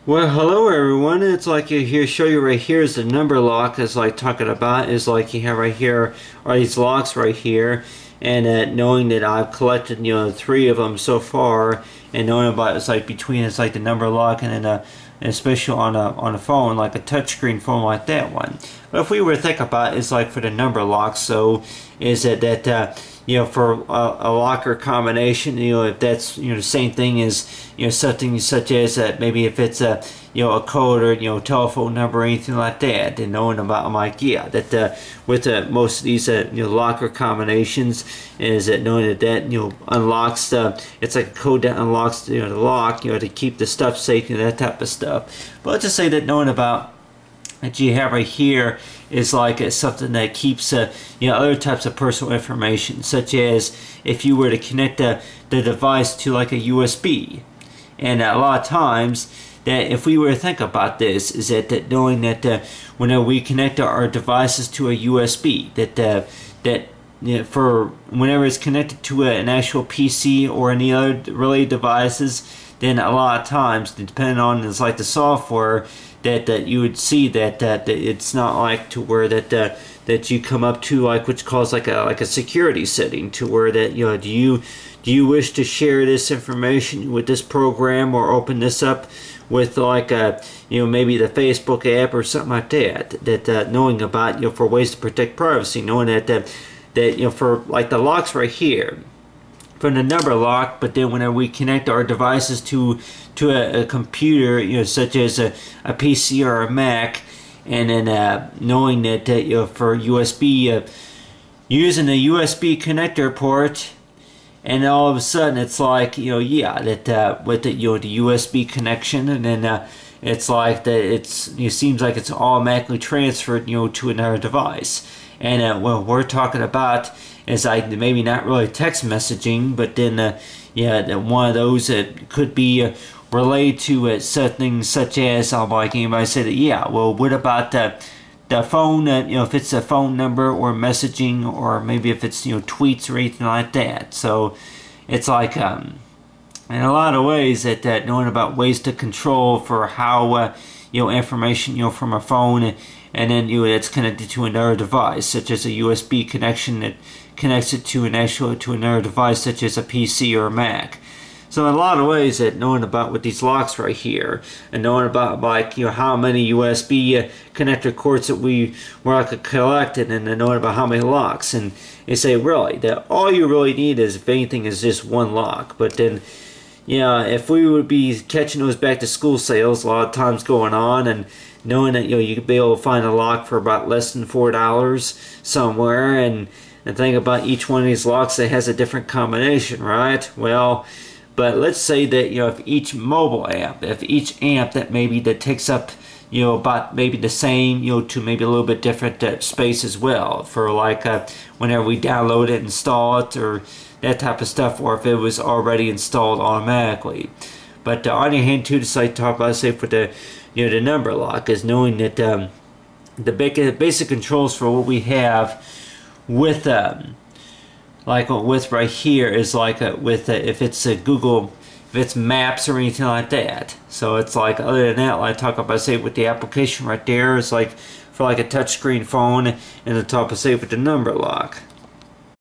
Well, hello everyone. It's like you here show you right here is the number lock is like talking about is like you have right here are these locks right here, and knowing that I've collected three of them so far, and knowing about it's like between it's like the number lock and then and especially on a phone like a touchscreen phone like that one. But if we were to think about it, it's like for the number lock, so is it that for a locker combination, if that's the same thing as something such as maybe if it's a code or telephone number or anything like that, and knowing about, I'm like, yeah, that with most of these locker combinations, is that knowing that unlocks it's like a code that unlocks the lock to keep the stuff safe and that type of stuff. But let's just say that knowing about that you have right here is like something that keeps other types of personal information, such as if you were to connect the device to like a USB. And a lot of times that if we were to think about this, is that knowing that whenever we connect our devices to a USB, for whenever it's connected to an actual PC or any other related devices, then a lot of times, depending on like the software, that you would see that it's not like to where that you come up to like which calls like a security setting, to where that do you wish to share this information with this program or open this up with like maybe the Facebook app or something like that, knowing about for ways to protect privacy, knowing that for like the locks right here from the number lock, but then whenever we connect our devices to a computer, such as a PC or a Mac, and then knowing that for USB, using a USB connector port, and all of a sudden it's like that with the the USB connection, and then it's like that it seems like it's automatically transferred to another device. And what we're talking about is like maybe not really text messaging, but then one of those that could be related to something such as like anybody said that well, what about the phone, if it's a phone number or messaging, or maybe if it's tweets or anything like that. So it's like in a lot of ways that knowing about ways to control for how information from a phone, and then it's connected to another device, such as a USB connection that connects it to another device, such as a PC or a Mac. So in a lot of ways that knowing about with these locks right here, and knowing about like how many USB connector cords that we were collected, and then knowing about how many locks, and they say really that all you really need is, if anything, is just one lock. But then if we would be catching those back to school sales a lot of times going on, and knowing that you could be able to find a lock for about less than $4 somewhere, and think about each one of these locks that has a different combination, right? Well, but let's say that if each mobile app, if each amp that maybe that takes up about maybe the same to maybe a little bit different space as well, for like whenever we download it, install it, or that type of stuff, or if it was already installed automatically. But on your hand too, just like talk about, say, for the the number lock, is knowing that the basic controls for what we have with with right here is like with if it's a Google, if it's Maps or anything like that. So it's like, other than that, like I talk about, say, with the application right there, it's like for like a touchscreen phone, and the top of, say, with the number lock.